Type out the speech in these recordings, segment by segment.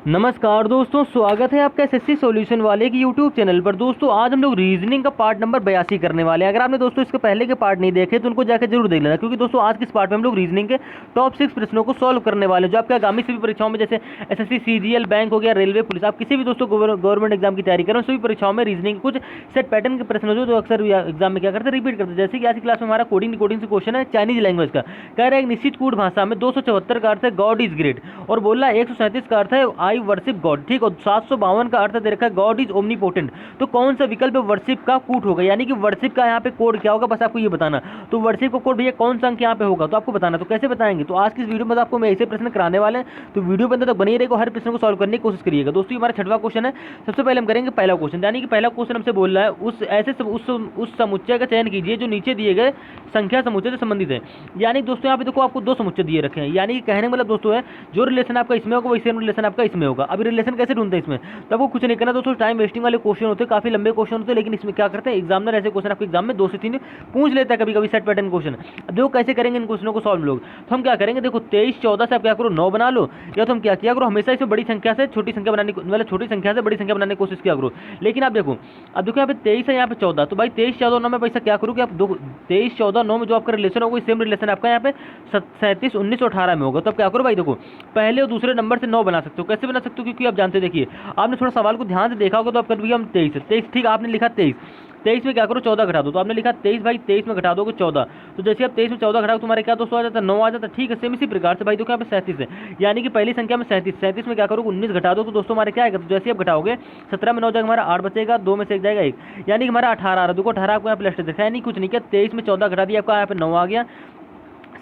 नमस्कार दोस्तों, स्वागत है आपका एसएससी सॉल्यूशन वाले की यूट्यूब चैनल पर। दोस्तों आज हम लोग रीजनिंग का पार्ट नंबर 82 करने वाले हैं। अगर आपने दोस्तों इसके पहले के पार्ट नहीं देखे तो उनको जाकर जरूर देख लेना, क्योंकि दोस्तों आज के इस पार्ट में हम लोग रीजनिंग के टॉप 6 प्रश्नों को सॉल्व करने वाले हैं, जो आपके आगामी सभी परीक्षाओं में, जैसे एसएससी, सीजीएल, बैंक हो गया, रेलवे, पुलिस, आप किसी भी दोस्तों गवर्नमेंट एग्जाम की तैयारी करें, सभी परीक्षाओं में रीजनिंग कुछ सेट पैटर्न के प्रश्न जो अक्सर एग्जाम में क्या करते हैं, रिपीट करते हैं। जैसे कि आज की क्लास में हमारा कोडिंग डिकोडिंग से क्वेश्चन है चाइनीज लैंग्वेज का। कह रहा है एक निश्चित कूट भाषा में 274 का अर्थ है गॉड इज ग्रेट, और बोला 137 का अर्थ है आई वर्शिप गॉड, ठीक, और 752 का अर्थ दे रखा है गॉड इज ओमनीपोटेंट। तो कौन सा विकल्प वर्शिप का कूट होगा, यानी कि वर्शिप का यहाँ पे कोड क्या होगा, बस आपको ये बताना। तो वर्शिप का कोड भैया कौन सा अंक यहाँ पे होगा तो आपको बताना। तो कैसे बताएंगे, तो आज की इस वीडियो में आपको मैं ऐसे प्रश्न कराने वाले हैं, तो वीडियो बंद तक बनी रहेगा, हर प्रश्न को सॉल्व करने की कोशिश करिएगा। दोस्तों हमारा 6वां क्वेश्चन है। सबसे पहले हम करेंगे पहला क्वेश्चन, यानी कि पहला क्वेश्चन हमसे बोल रहा है उस समुच्चय का चयन कीजिए जो नीचे दिए गए संख्या समुच्चय से संबंधित है। यानी दोस्तों यहाँ पे देखो आपको 2 समुच्चय दिए रखे हैं, यानी कि कहने मतलब दोस्तों है जो रिलेशन आपका इसमें होगा वही सेम रिलेशन आपका इसमें होगा। अभी रिलेशन कैसे ढूंढते हैं इसमें, तो आपको कुछ नहीं करना दोस्तों, टाइम वेस्टिंग वाले क्वेश्चन होते हैं, काफी लंबे क्वेश्चन होते हैं, लेकिन इसमें क्या करते हैं एग्जामिनर ऐसे क्वेश्चन आपके एग्जाम में 2 से 3 पूछ लेता है कभी कभी सेट पैटर्न क्वेश्चन। अब देखो कैसे करेंगे इन क्वेश्चनों को सॉल्व लोग। तो हम क्या करेंगे, देखो 23 14 से आप क्या करो 9 बना लो, या तो हम क्या किया करो हमेशा इसे बड़ी संख्या से छोटी संख्या बनाने मतलब छोटी संख्या से बड़ी संख्या बनाने की कोशिश किया करो। लेकिन आप देखो यहाँ पे 23 है, यहाँ पे 14, तो भाई 23 14 9 में पैसा क्या करो कि आप 23 14 9 में जो आपका रिलेशन होगा सेम रिलेशन आपका यहाँ पे 37 19 और 18 में होगा। तो आप क्या करो भाई, देखो पहले और दूसरे नंबर से 9 बना सकते हो। कैसे बना सकते हो, क्योंकि आप जानते देखिए आपने थोड़ा सवाल को ध्यान से देखा होगा, तो आप कर हम 23 ठीक, आपने लिखा 23 में क्या करो 14 घटा दो, तो आपने लिखा 23 भाई 23 में घटा दोगे 14, तो जैसे आप 23 में 14 घटाओ तुम्हारे क्या दोस्तों आ जाता है 9 आ जाता है, ठीक है। सेम इसी प्रकार से भाई देखो यहाँ पे 37 है, यानी कि पहली संख्या में 37 में क्या करो 19 घटा दो, तो दोस्तों हमारे क्या आएगा, तो जैसे आप घटाओगे 17 में 9 जाएगा हमारा 8 बचेगा, 2 में से 1 जाएगा 1, यानी कि हमारा 18 आ रहा है। देखो 18 आपको यहाँ प्लस देखा है नहीं, कुछ नहीं किया, 23 में 14 घटा दिया आपका यहाँ पे 9 आ गया,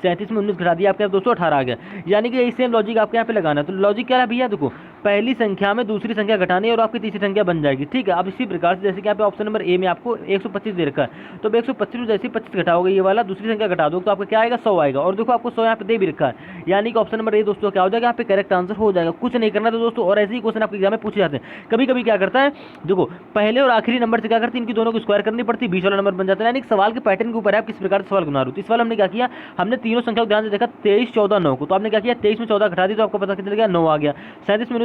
37 में 19 घटा दिया आपके दोस्तों 18 आ गया। यानी कि यही सेम लॉजिक आपके यहाँ पे लगाना है। तो लॉजिक क्या है भैया, देखो पहली संख्या में दूसरी संख्या घटानी है और आपकी तीसरी संख्या बन जाएगी, ठीक है। अब इसी प्रकार से जैसे कि यहाँ पे ऑप्शन नंबर ए में आपको 125 दे रखा है, तो 125 में जैसे 25 घटाओगे ये वाला दूसरी संख्या घटा दो तो आपका क्या आएगा 100 आएगा, और देखो आपको 100 यहाँ पे दे भी रखा है, यानी कि ऑप्शन नंबर ए दोस्तों क्या हो जाएगा यहाँ पे करेक्ट आंसर हो जाएगा। कुछ नहीं करना था दोस्तों, और ऐसे ही क्वेश्चन आपके एग्जाम में पूछे जाते हैं। कभी कभी क्या करता है, देखो पहले और आखिरी नंबर से क्या करती है इनकी दोनों को स्क्वायर करनी पड़ती है, 20 वाला नंबर बन जाता है। यानी कि सवाल के पैटर्न के ऊपर आप किस प्रकार से सवाल बना रहे हो। तो इस वाला हमने क्या किया, हमने तीनों संख्या को ध्यान से देखा 23 14 9 को, तो आपने क्या किया 23 में 14 घटा दी तो आपको पता कितना गया 9 आ गया, 37 में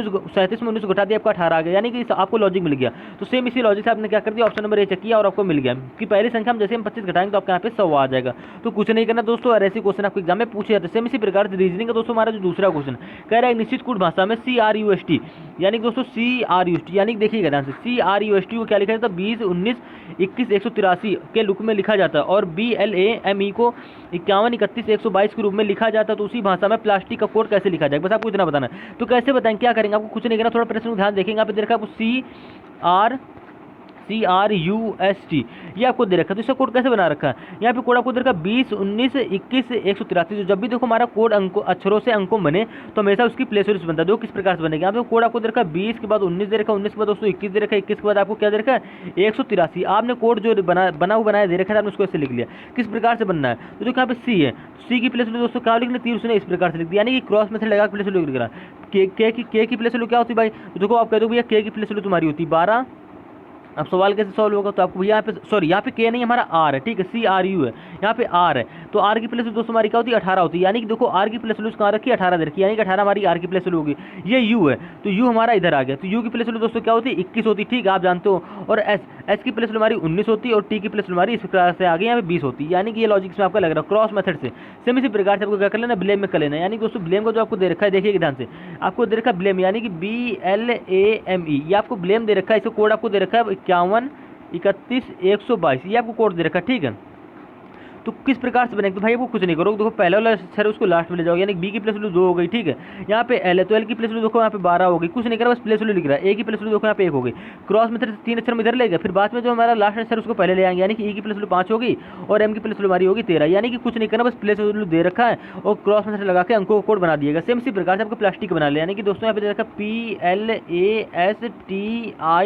19 घटा दिया आपका 18 आ गया, यानी कि आपको लॉजिक मिल गया। तो सेम इसी लॉजिक से आपने क्या कर दिया ऑप्शन नंबर ए चेक किया और आपको मिल गया कि पहली संख्या में जैसे हम 25 घटाएंगे तो आपके यहाँ पे 100 आ जाएगा। तो कुछ नहीं करना दोस्तों, और ऐसे क्वेश्चन आपको एग्जाम में पूछे जाते हैं। सेम इसी प्रकार से रीजनिंग का दोस्तों हमारा जो दूसरा क्वेश्चन कह रहा है निश्चित कूट भाषा में CRUST, यानी कि दोस्तों CRUST यानी कि देखिएगा ध्यान से CRUST को क्या लिखा जाता है 20 19 21 183 के रूप में लिखा जाता है, और BLAME को 51 31 122 के रूप में लिखा जाता है। तो उसी भाषा में प्लास्टिक का कोड कैसे लिखा जाएगा, बस आपको इतना बताना है। तो कैसे बताएं, क्या करेंगे, आपको कुछ नहीं करना, थोड़ा प्रश्न को ध्यान देखेंगे। यहाँ पे देखा आपको CRUST ये आपको दे रखा है, तो इसका कोड कैसे बना रखा है, यहाँ पे कोड आपको दे रखा है 20 19 21 183। तो जब भी देखो हमारा कोड अंकों अक्षरों से अंकों बने तो हमेशा उसकी प्लेस होल्डर बनता है। देखो किस प्रकार से बनेगा, यहाँ पे कोड आपको दे रखा है 20 के बाद 19 दे रखा है, 19 के बाद दोस्तों 21 दे रखा है, 21 के बाद आपको क्या दे रखा है 183। आपने कोड जो बनाया दे रखा है आपने उसको ऐसे लिख लिया। किस प्रकार से बनना है, तो जो यहाँ पे C है, C की प्लेस होल्डर दोस्तों क्या लिखना, तीर उसने इस प्रकार से लिख दिया, यानी कि क्रॉस मेथड लगा प्लेस होल्डर लिख रहा है। के की प्लेस होल्डर क्या होती है भाई, तो देखो आप कह दो भैया के की प्लेस होल्डर तुम्हारी होती है 12। अब सवाल कैसे सॉल्व होगा, तो आपको यहाँ पे सॉरी यहाँ पे के नहीं हमारा आर है, ठीक है CRU है, यहाँ पे आर है, तो आर की प्लेस दोस्तों हमारी क्या होती है 18 होती है। यानी कि देखो आर की प्लेस वैल्यू कहाँ रखी है 18 दे रखी है, यानी कि 18 हमारी आर की प्लेस वैल्यू होगी। ये यू है तो यू हमारा इधर आ गया, तो यू की प्लेस वैल्यू दोस्तों क्या होती है 21 होती है, ठीक है आप जानते हो। और एस की प्लेस वैल्यू हमारी 19 होती है, और टी की प्लेस वैल्यू हमारी इस प्रकार से आगे यहाँ पे 20 होती है। यानी कि ये लॉजिक में आपका लग रहा है क्रॉस मेथड से। सेम इसी प्रकार से आपको क्या कर लेना, ब्लेम में कर लेना। यानी दोस्तों ब्लेम को जो आपको दे रखा है देखिए ध्यान से, आपको दे रखा है ब्लेम यानी कि BLAME, ये आपको ब्लेम दे रखा है। इसका कोड आपको दे रखा है 51 31 122, ये आपको कोड दे रखा है, ठीक है। तो किस प्रकार से बनेगा, तो भाई वो कुछ नहीं करो, देखो पहला वाला अक्षर उसको लास्ट में ले जाओगे, यानी बी की प्लेस वैल्यू 2 हो गई, ठीक है। यहाँ पे एल है तो एल की प्लेस वैल्यू देखो यहाँ पे 12 हो गई, कुछ नहीं करा बस प्लेस वैल्यू लिख रहा है। ए की प्लेस वैल्यू देखो यहाँ पे 1 हो गई, क्रॉस मेथड से 3 अक्षर में इधर ले गया, फिर बाद में जो हमारा लास्ट अक्षर उसको पहले ले आएंगे, यानी कि ई की प्लेस वैल्यू 5 होगी और एम की प्लेस वैल्यू हमारी होगी 13। यानी कि कुछ नहीं करना बस प्लेस वैल्यू दे रखा है और क्रॉस मेथड लगा के अंकों को कोड बना दिएगा। सेम इसी प्रकार से आपको प्लास्टिक बना लिया, यानी कि दोस्तों यहाँ पे दे रखा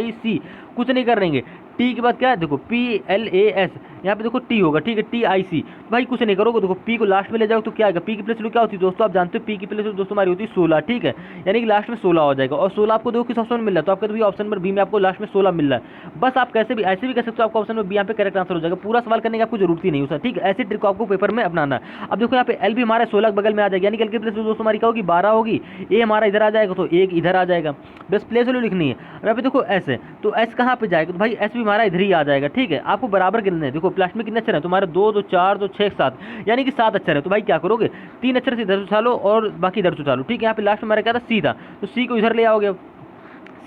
PLASTIC, कुछ नहीं कर देंगे। टी के बाद क्या है देखो PLAS, यहाँ पे देखो टी होगा, ठीक है, TIC। भाई कुछ नहीं करोगे, देखो पी को लास्ट में ले जाओ तो क्या आएगा, पी की प्लेस वैल्यू क्या होती है दोस्तों, आप जानते हो पी की प्लेस वैल्यू दोस्तों हमारी होती है 16, ठीक है, यानी कि लास्ट में 16 हो जाएगा। और 16 आपको देखो किस ऑप्शन में मिल रहा है, तो आपका तो ऑप्शन नंबर बी में आपको लास्ट में 16 मिल रहा है। बस आप कैसे भी ऐसे भी कर सकते हो, आपका ऑप्शन में बी यहाँ पे करेक्ट आंसर हो जाएगा, पूरा सवाल करने की आपको जरूरत ही नहीं है, ठीक है, ऐसी ट्रिक को आपको पेपर में अपनाना है। अब देखो यहाँ पे एल भी हमारा 16 के बगल में आ जाएगा, यानी कि एल की प्लेस दोस्तों हमारी क्या होगी 12 होगी, ए हमारा इधर आ जाएगा तो एक इधर आ जाएगा, बस प्लेस वैल्यू लिखनी है। अब यहाँ पे देखो एस है, तो एस कहाँ पे जाएगा, तो भाई एस भी हमारा इधर ही आ जाएगा, ठीक है, आपको बराबर गिनना है। देखो प्लास्ट में कितने अक्षर है तुम्हारे, 2 2 4 2 6 7, यानी कि 7 अक्षर है। तो भाई क्या करोगे, 3 अक्षर से इधर उठा लो और बाकी इधर से उठा लो, ठीक है। यहाँ पे लास्ट में हमारा क्या था, सी था, तो सी को इधर ले आओगे,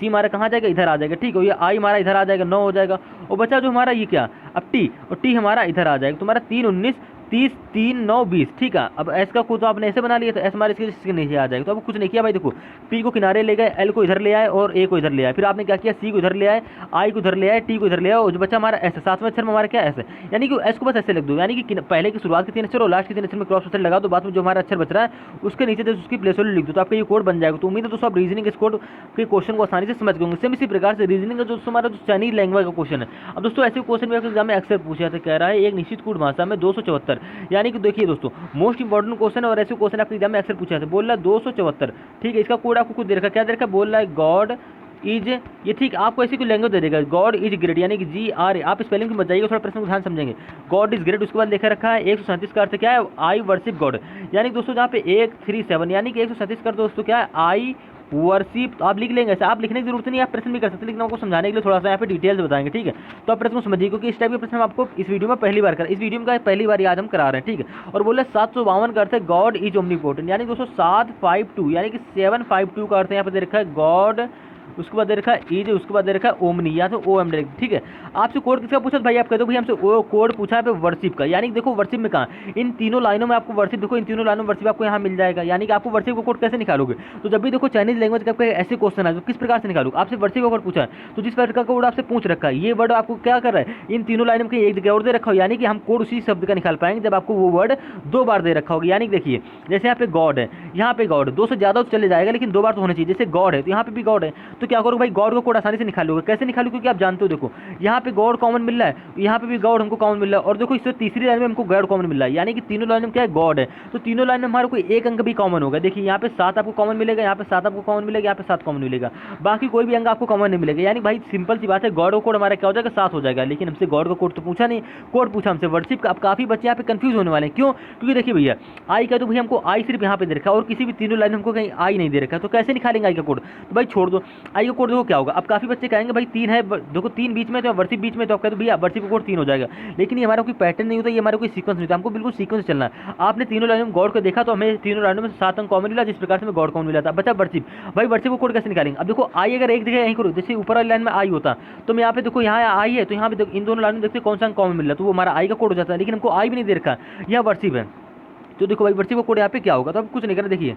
सी हमारा कहाँ जाएगा, इधर आ जाएगा, ठीक है, ये आई हमारा इधर आ जाएगा, 9 हो जाएगा। और बचा जो हमारा ये क्या, अब टी, और टी हमारा इधर आ जाएगा, तुम्हारा 3 19 30 3 9 20, ठीक है। अब एस का कोड तो आपने ऐसे बना लिया, तो एस हमारे इसके नीचे आ जाएगा। तो अब कुछ नहीं किया भाई, देखो पी को किनारे ले गए, एल को इधर ले आए और ए को इधर ले आए, फिर आपने क्या किया, सी को इधर ले आए, आई को इधर ले आए, टी को इधर ले आए, और जो बच्चा हमारा एस है, 7वें अक्षर में हमारा क्या एस है, यानी कि एस को बस ऐसे लिख दो, यानी कि पहले की शुरुआत के 3 अक्षर और लास्ट के 3 अक्षर में क्रॉस अक्षर लगा दो, बाद में जो हमारा अक्षर बच रहा है उसके नीचे जैसे उसकी प्लेस वैल्यू लिख दो, तो आपका ये कोड बन जाएगा। तो उम्मीद है दोस्तों आप रीजनिंग इस कोड के क्वेश्चन को आसानी से समझ गए होंगे। सेम इसी प्रकार से रीजनिंग का जो हमारा जो चाइनीज लैंग्वेज का क्वेश्चन है, अब दोस्तों ऐसे क्वेश्चन में एग्जाम में अक्सर पूछा था, कह रहा है एक निश्चित कूट भाषा में 274, यानी कि देखिए दोस्तों मोस्ट इंपॉर्टेंट क्वेश्चन है और ऐसे क्वेश्चन आपके एग्जाम में अक्सर पूछा था। बोल रहा है 274, ठीक है, इसका कोड आपको कुछ दे रखा, क्या दे रखा, बोल रहा है गॉड इज, ये ठीक आपको ऐसी कोई लैंग्वेज दे देगा, गॉड इज ग्रेट, यानी कि GR, आप स्पेलिंग में बताइएगा, थोड़ा प्रश्न को ध्यान समझेंगे। गॉड इज ग्रेट, उसके बाद लिखा रखा है 137 का अर्थ क्या है, आई वर्शिप गॉड, यानी कि दोस्तों जहाँ पे 137 यानी कि 137 का दोस्तों क्या है, आई वर्शिप, तो आप लिख लेंगे ऐसे, आप लिखने की जरूरत नहीं है, आप प्रश्न भी कर सकते हैं, लेकिन आपको समझाने के लिए थोड़ा सा यहाँ पे डिटेल्स बताएंगे, ठीक है। तो आप प्रश्न को समझिए, क्योंकि इस टाइप के प्रश्न हम आपको इस वीडियो में पहली बार इस वीडियो में पहली बार आज हम करा रहे हैं, ठीक है। और बोले 752 का अर्थ है गॉड इज ओमनीपोटेंट, यानी दोस्तों 752 यानी कि 752 का अर्थ यहाँ पे दे रखा है गॉड, उसके बाद दे रखा है इज, उसके बाद दे रखा है ओमनी या तो OM डायरेक्ट, ठीक है। आपसे कोड किसका पूछा भाई, आप कह दो भाई हमसे वो कोड पूछा है पे वर्शिप का, यानी कि देखो वर्शिप में कहाँ, इन तीनों लाइनों में आपको वर्शिप, देखो इन तीनों लाइनों में वर्शिप आपको यहाँ मिल जाएगा, यानी कि आपको वर्शिप का कोड कैसे निकालोगे। तो जब भी देखो चाइनीज लैंग्वेज का ऐसे क्वेश्चन है तो किस प्रकार से निकालोगे, आपसे वर्शिप का कोड पूछा है, तो जिस प्रकार का कोड आपसे पूछ रखा है, ये वर्ड आपको क्या कर रहा है, इन तीनों लाइनों में एक जगह और दे रखा हो, यानी कि हम कोड उसी शब्द का निकाल पाएंगे जब आपको वो वर्ड 2 बार दे रखा होगा। यानी कि देखिए जैसे यहाँ पे गॉड है, यहाँ पे गॉड 2 से ज़्यादा तो चले जाएगा, लेकिन 2 बार तो होना चाहिए। जैसे गॉड है तो यहाँ पे भी गॉड है, तो क्या करोगे भाई, गॉड को कोड आसानी से निकालोगे, कैसे निकालोगे, क्योंकि आप जानते हो देखो यहाँ पे गॉड कॉमन मिल रहा है, यहाँ पे भी गॉड हमको कॉमन मिल रहा है, और देखो इससे तीसरी लाइन में हमको गॉड कॉमन मिल रहा है, यानी कि तीनों लाइन में क्या है, गॉड है, तो तीनों लाइन में हमारा कोई एक अंक भी कॉमन होगा। देखिए यहाँ पे 7 आपको कॉमन मिलेगा, यहाँ पे 7 आपको कॉमन मिलेगा, यहाँ पे 7 कॉमन मिलेगा, बाकी कोई भी अंक आपको कॉमन नहीं मिलेगा। यानी भाई सिंपल सी बात है, गॉड का कोड हमारा क्या हो जाएगा, 7 हो जाएगा। लेकिन हमसे गॉड का कोड तो पूछा नहीं, कोड पूछा हमसे वर्शिप का। अब काफी बच्चे यहाँ पे कंफ्यूज होने वाले हैं, क्यों, क्योंकि देखिए भैया आई का तो भैया हमको आई सिर्फ यहाँ पे दे रखा है और किसी भी तीनों लाइन हमको कहीं आई नहीं दे रखा है, तो कैसे निकालेंगे आई का कोड, तो भाई छोड़ दो, आई का कोड देखो क्या होगा। अब काफी बच्चे कहेंगे भाई 3 है, देखो 3 बीच में तो वर्शिप बीच में, तो आप कहते भैया वर्शिप का कोड 3 हो जाएगा, लेकिन ये हमारा कोई पैटर्न नहीं होता, ये हमारा कोई सीक्वेंस नहीं होता, हमको बिल्कुल सीक्वेंस चलना है। आपने तीनों लाइनों में गॉड को देखा तो हमें तीनों लाइनों में 7 अंक कॉमन मिला, जिस प्रकार से हमें गॉड कॉमन मिला था। बचा वर्शिप, भाई वर्शिप को कोड कैसे निकालेंगे। अब देखो आई अगर एक जगह यहीं करो, जैसे ऊपर वाली लाइन में आई होता तो मैं यहाँ पे देखो यहाँ आई है, तो यहाँ पे इन दोनों लाइनों में देखते कौन सा अंक कॉमन मिल रहा है, तो वो हमारा आई का कोड हो जाता है, लेकिन हमको आई भी नहीं दे रखा, यह वर्शिप है। तो देखो भाई वर्शिप का कोड यहाँ पे क्या होगा, तो अब कुछ नहीं करना, देखिए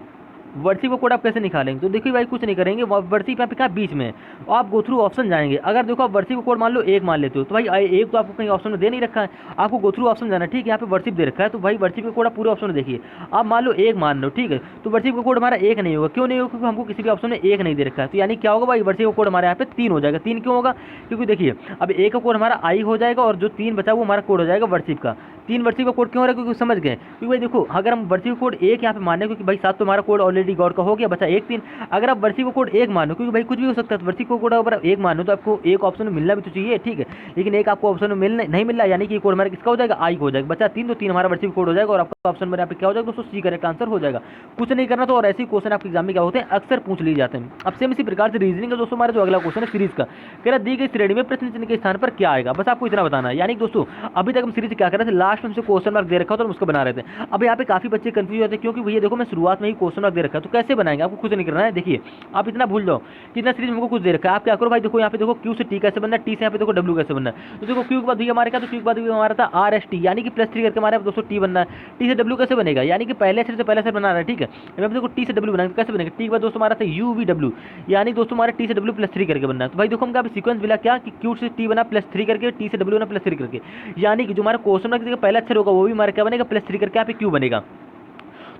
वर्शिप का कोड आप कैसे निकालेंगे, तो देखिए भाई कुछ नहीं करेंगे, वर्शिप यहाँ पे क्या बीच में, और आप गो थ्रू ऑप्शन जाएंगे। अगर देखो आप वर्शिप का कोड मान लो 1 मान लेते हो, तो भाई एक तो आपको कहीं ऑप्शन में दे नहीं रखा है, आपको गो थ्रू ऑप्शन जाना, ठीक है। यहाँ पे वर्शिप दे रखा है, तो भाई वर्शिप का कोड आप पूरे ऑप्शन में देखिए, आप मान लो 1 मान लो, ठीक है, तो वर्शिप का कोड हमारा 1 नहीं होगा, क्यों नहीं होगा, क्योंकि हमको किसी भी ऑप्शन में 1 नहीं दे रखा है। तो यानी क्या होगा भाई, वर्शिप का कोड हमारे यहाँ पे 3 हो जाएगा। 3 क्यों होगा, क्योंकि देखिए अब 1 का कोड हमारा आई हो जाएगा और जो 3 बचा वो हमारा कोड हो जाएगा वर्शिप का। 3 वर्शिप का कोड क्यों हो रहा है, क्योंकि समझ गए, क्योंकि भाई देखो अगर हम वर्शिप कोड 1 यहाँ पे माने, क्योंकि भाई 7 तो हमारा कोड ऑलरेडी गॉड का हो गया, बचा 1 3। अगर आप वर्शिप कोड 1 मानो, क्योंकि भाई कुछ भी हो सकता है, वर्शिप कोड अगर 1 मानो तो आपको एक ऑप्शन में मिलना भी तो चाहिए, ठीक है, लेकिन एक आपको ऑप्शन में नहीं मिल रहा, यानी कि कोड हमारा किसका हो जाएगा, आई हो जाएगा। बचा 3 तो 3 हमारा वर्शिप कोड हो जाएगा और आपका ऑप्शन में यहाँ पे क्या हो जाएगा दोस्तों, सी करेक्ट आंसर हो जाएगा। कुछ नहीं करना। तो और ऐसे क्वेश्चन आपके एग्जाम में क्या होते हैं, अक्सर पूछ लिए जाते हैं। अब सेम इसी प्रकार से रीजनिंग का दोस्तों हमारा जो अगला क्वेश्चन है सीरीज का, कह रहा दी गई श्रेणी में प्रश्न चिन्ह के स्थान पर क्या आएगा, बस आपको इतना बताना है। यानी दोस्तों अभी तक हम सीरीज क्या कर रहे थे, लास्ट में हमसे क्वेश्चन मार्क दे रखा था और उसको बना रहे थे। अब यहाँ पे काफी बच्चे कंफ्यूज होते हैं, क्योंकि भैया देखो मैं शुरुआत में ही क्वेश्चन मार्क दे रखा है, तो कैसे बनाएंगे, आपको कुछ नहीं करना है। देखिए आप इतना भूल जाओ कितना सीरीज हमको कुछ दे रखा है, आप क्या करो भाई, देखो यहाँ पे देखो क्यू से टी कैसे बनना है, टी से यहाँ पे देखो डब्ल्यू कैसे बनना है। तो देखो क्यू के बाद भी हमारे क्या, तो क्यू के बाद भी हमारा था आर एस टी, यानी कि +3 करके हमारे दोस्तों टी बनना है। टी से डब्ल्यू कैसे बनेगा, यानी कि पहले अक्षर से पहले अक्षर बना रहा है, ठीक है। अब देखो टी से डब्ल्यू बनाएंगे, कैसे बनेगा, टी के बाद दोस्तों हमारा था यू वी डब्ल्यू, यानी दोस्तों हमारे टी से डब्ल्यू +3 करके बनना है। तो भाई देखो हम क्या सीक्वेंस मिला क्या, कि क्यू से टी बना +3 करके, टी से डब्ल्यू बना +3 करके, यानी कि जो हमारा क्वेश्चन मार्क पहला अक्षर होगा वो भी हमारा क्या बनेगा +3 करके, यहाँ पे क्यू बनेगा।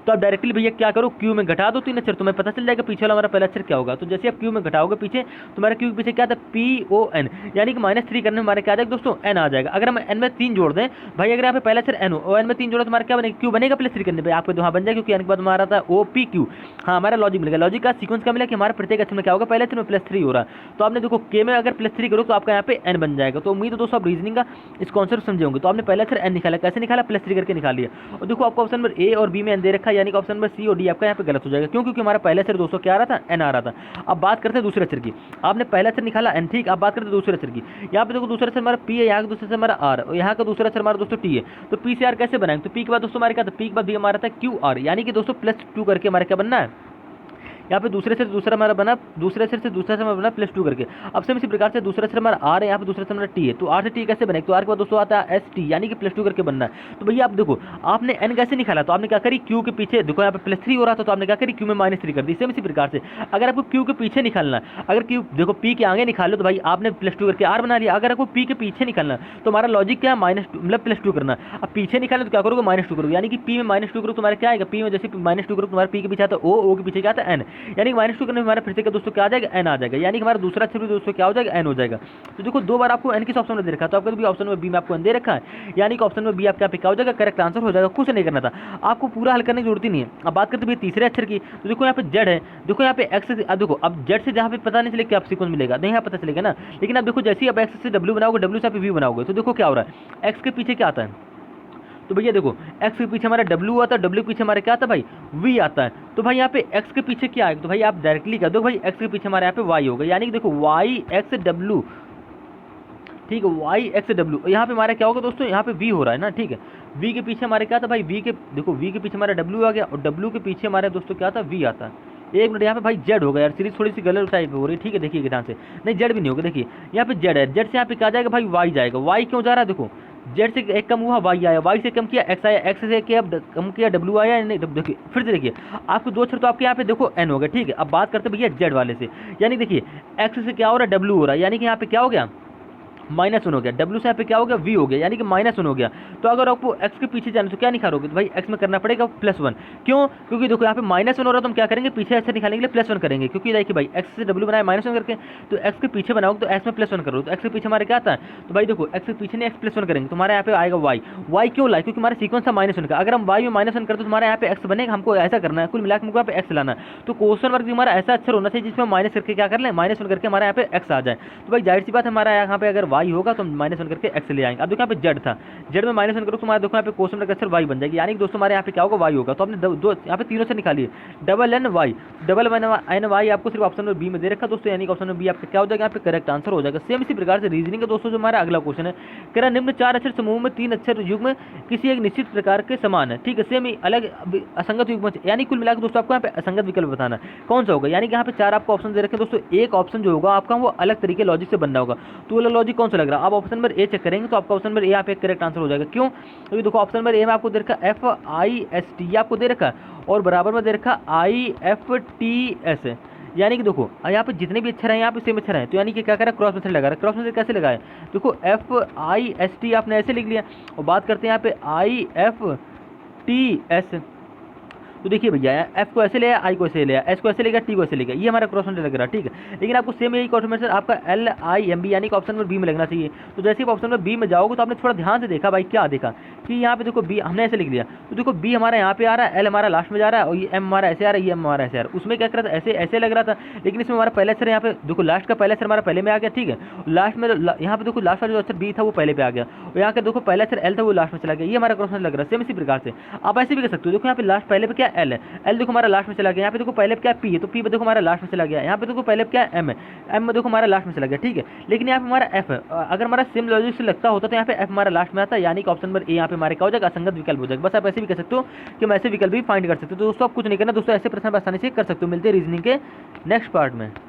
तो आप डायरेक्टली भैया क्या करो, क्यू में घटा दो 3 अक्षर, तुम्हें पता चल जाएगा पीछे वाला हमारा पहला अक्षर क्या होगा। तो जैसे आप क्यू में घटाओगे पीछे, तुम्हारा क्यू के पीछे क्या था, PON, यानी कि -3 करने में हमारे क्या आ जाएगा दोस्तों, n आ जाएगा। अगर हम n में 3 जोड़ दें भाई, अगर यहाँ पे पहला अक्षर n हो और n में 3 जोड़ो तो हमारा क्या बनेगा, क्यू बनेगा +3 करने पे आपको वहाँ बन जाएगा, क्योंकि n के बाद हमारा था OPQ। हाँ, हमारा लॉजिक मिलेगा। लॉजिक का सीक्वेंस क्या मिला कि हमारे प्रत्येक अक्षर में क्या होगा, पहले अक्षर में +3 हो रहा है। तो आपने देखो k में अगर +3 करो तो आपका यहाँ पे n बन जाएगा। तो उम्मीद है दोस्तों आप रीजनिंग का इस कॉन्सेप्ट समझे होंगे। तो आपने पहला अक्षर n निकाला, कैसे निकाला, +3 करके निकाल लिया। और देखो आपको ऑप्शन नंबर A और B में n दे रखा है, यानी कि ऑप्शन नंबर C और D आपका यहाँ पे गलत हो जाएगा। क्यों, क्योंकि हमारा पहला अक्षर दोस्तों क्या आ रहा था, n आ रहा था। अब बात करते हैं दूसरे अक्षर की। आपने पहला अक्षर निकाला n, ठीक। अब बात करते हैं दूसरे अक्षर की। यहाँ पे देखो दूसरा अक्षर हमारा P है, यहाँ का दूसरा अक्षर हमारा R और यहाँ का दूसरा अक्षर हमारा दोस्तों T है। तो P से R कैसे बनाएंगे, तो P के बाद दोस्तों हमारे क्या था, P के बाद भी हमारा था QR, यानी कि दोस्तों +2 करके हमारा क्या बनना है, यहाँ पे दूसरे से दूसरा हमारा बना, दूसरे से दूसरा हमारा बना +2 करके। अब सेम इसी प्रकार से दूसरा से हमारा R है, यहाँ पे दूसरा से हमारा T है। तो R से T कैसे बने, तो R के बाद दोस्तों आता है ST, यानी कि +2 करके बनना है। तो भैया आप देखो आपने n कैसे निकाला, तो आपने क्या करी, Q के पीछे देखो यहाँ पे +3 हो रहा था, तो आपने क्या करी, Q में -3 कर दी। सेम इसी प्रकार से अगर आपको Q के पीछे निकालना है, अगर Q देखो P के आगे निकालो तो भाई आपने +2 करके R बना लिया। अगर आपको P के पीछे निकालना तो हमारा लॉजिक क्या है, -2 मतलब +2 करना। अब पीछे निकालना तो क्या करोगे, -2 करोगे, यानी कि P में -2 करो तुम्हारा क्या आएगा, P में जैसे -2 करो तुम्हारा P के पीछे आता है O के पीछे क्या आता है n, यानी कि -2 करने में हमारा फिर से क्या दोस्तों क्या आ जाएगा, n आ जाएगा, यानी कि हमारा दूसरा अक्षर भी दोस्तों क्या हो जाएगा, n हो जाएगा। तो देखो 2 बार आपको n किस ऑप्शन में दे रखा है, तो आपको भी ऑप्शन में B में आपको n दे रखा है, यानी कि ऑप्शन में B आपका क्या हो जाएगा, करेक्ट आंसर हो जाएगा। कुछ नहीं करना था आपको, पूरा हल करने की जरूरत ही नहीं है। अब बात करते हैं तीसरे अक्षर की। तो देखो यहाँ पे Z है, देखो यहाँ पे X से, अब देखो अब Z से जहाँ पे पता नहीं चले क्या सीक्वेंस मिलेगा, नहीं यहाँ पता चलेगा ना। लेकिन अब देखो जैसे ही अब X से W बनाओगे, W से आप V बनाओगे, तो देखो क्या हो रहा है, X के पीछे क्या आता है, तो भैया देखो x के पीछे हमारा w आता है, w के पीछे हमारे क्या आता है भाई, v आता है। तो भाई यहाँ पे x के पीछे क्या आएगा, तो भाई आप डायरेक्टली कर दो भाई x के पीछे हमारे यहाँ पे y होगा, यानी कि देखो y x w, ठीक है, y x w। यहाँ पे हमारा क्या होगा दोस्तों, यहाँ पे v हो रहा है ना, ठीक है। v के पीछे हमारे क्या था भाई, v के देखो v के पीछे हमारा w आ गया और w के पीछे हमारे दोस्तों क्या था, v आता है। एक मिनट, यहाँ पे भाई जेड होगा यार, सीरीज थोड़ी सी गलत टाइप हो रही है, ठीक है, देखिए ध्यान से, नहीं जेड भी नहीं होगा, देखिए यहाँ पे जेड है, जेड से यहाँ पे क्या जाएगा भाई, वाई जाएगा। वाई क्यों जा रहा है, देखो जेड से एक कम हुआ वाई आया, वाई से कम किया एक्स आया, एक्स से किया कम किया डब्ल्यू आया, नहीं देखिए फिर से देखिए आपको 2 अक्षर तो आपके यहाँ पे देखो एन हो गया, ठीक है। अब बात करते भैया जेड वाले से, यानी देखिए एक्स से क्या हो रहा है, डब्ल्यू हो रहा है, यानी कि यहाँ पे क्या हो गया, -1 हो गया, W से यहाँ पे क्या हो गया, V हो गया, यानी कि -1 हो गया। तो अगर आपको x के पीछे जाना तो क्या निकालोगे, तो भाई x में करना पड़ेगा +1। क्यों, क्योंकि देखो यहाँ पे -1 हो रहा है, तो हम क्या करेंगे, पीछे x से निकालने के लिए +1 करेंगे, क्योंकि देखिए भाई x से W बनाया -1 करके, तो x के पीछे बनाओगे तो x में +1 करो, तो x के पीछे हमारे क्या आता है, तो भाई देखो x के पीछे नहीं x +1 करेंगे तो हमारे यहाँ पे आएगा y क्यों लाए, क्योंकि हमारा सीक्वेंस था -1 का। अगर हम y में -1 करते तो हमारे यहाँ पे x बनेगा, हमको ऐसा करना है, कुल मिलाकर हमको यहाँ पे x लाना है। तो क्वेश्चन मार्क हमारा ऐसा अक्षर होना चाहिए जिसमें माइनस करके क्या कर लें, -1 करके हमारे यहाँ पे x आ जाए। तो भाई जाहिर सी बात हमारा यहाँ पे अगर y होगा तो हम -1 करके x ले आएंगे। अब देखो यहाँ पे जेड था, जेड में -1 करो तो हमारा देखो यहाँ पे क्वेश्चन मार्क अक्षर y बन जाएगी, यानी कि दोस्तों हमारे यहाँ पे क्या होगा, y होगा। तो आपने दो यहाँ पे तीनों से निकालिए, डबल एन वाई आपको सिर्फ ऑप्शन में बी में दे रखा दोस्तों, यानी कि ऑप्शन में बी आपका क्या हो जाएगा, यहाँ पे करेक्ट आंसर हो जाएगा। सेम इसी प्रकार से रीजनिंग का दोस्तों जो हमारा अगला क्वेश्चन है, कह रहा निम्न 4 अक्षर समूह में 3 अक्षर युग्म किसी एक निश्चित प्रकार के समान है, ठीक है, सेम ही अलग असंगत युग्म, यानी कुल मिलाकर दोस्तों आपको यहाँ पे असंगत विकल्प बताना है कौन सा होगा। यानी कि यहाँ पे 4 आपको ऑप्शन दे रखे दोस्तों, एक ऑप्शन जो होगा आपका वो अलग तरीके लॉजिक से बनना होगा। तो वो लॉजिक कौन सा लग रहा है, आप ऑप्शन नंबर ए चेक करेंगे तो आपका ऑप्शन नंबर ए यहाँ पे करेक्ट आंसर हो जाएगा। क्यों, क्योंकि देखो ऑप्शन नंबर ए में आपको दे रखा FIST आपको दे रखा और बराबर में दे रखा IFTS, यानी कि देखो यहाँ पे जितने भी अक्षर हैं यहाँ पे सेम अक्षर हैं, तो यानी कि क्या करा, क्रॉस मेथड लगा रहा है। क्रॉस मेथड कैसे लगाया, देखो FIST आपने ऐसे लिख लिया और बात करते हैं यहाँ पे IFTS। तो देखिए भैया एफ को ऐसे लिया, आई को ऐसे लिया, एस को ऐसे लेगा, टी को ऐसे लेगा, ये हमारा क्रॉस मेथड लग रहा है, ठीक है। लेकिन आपको सेम यही क्रॉस मेथड आपका LIMB यानी कि ऑप्शन नंबर बी में लगना चाहिए। तो जैसे ही ऑप्शन नंबर बी में जाओगे तो आपने थोड़ा ध्यान से देखा भाई, क्या देखा कि यहाँ पे देखो बी हमने ऐसे लिख लिया, तो देखो बी हमारा यहाँ पे आ रहा है, एल हमारा लास्ट में जा रहा है और ये एम हमारा ऐसे आ रहा है, ये एम हमारा ऐसे आ रहा है। उसमें क्या कर रहा था, ऐसे ऐसे लग रहा था, लेकिन इसमें हमारा पहला अक्षर यहाँ पे देखो लास्ट का पहला अक्षर हमारा पहले में आ गया, ठीक है। लास्ट में यहाँ पे देखो लास्ट वाला जो अक्षर बी था वो पहले पे आ गया और यहाँ का देखो पहला अक्षर एल था वो लास्ट में चला गया, ये हमारा क्रॉस मेथड लग रहा है। सेम इसी प्रकार से आप ऐसे भी कर सकते हो, देखो यहाँ पे लास्ट पहले पे क्या एल है, एल देखो हमारा लास्ट में चला गया, यहाँ पे देखो पहले क्या पी है तो पी पे देखो हमारा लास्ट में चला गया, यहाँ पे देखो पहले क्या एम है, एम में देखो हमारा लास्ट में चला गया, ठीक है। लेकिन यहाँ पे हमारा एफ है, अगर हमारा सेम लॉजिक से लगता होता तो यहाँ पे एफ हमारा लास्ट में आता है, यानी कि ऑप्शन नंबर ए यहाँ पे हमारे क्या हो जाएगा, असंगत विकल्प हो जाएगा। बस आप ऐसे भी कर सकते हो कि हम ऐसे विकल्प भी फाइंड कर सकते हो। तो दोस्तों आप कुछ नहीं करना दोस्तों, ऐसे प्रश्न आसानी से कर सकते हो। मिलते हैं रीजनिंग के नेक्स्ट पार्ट में।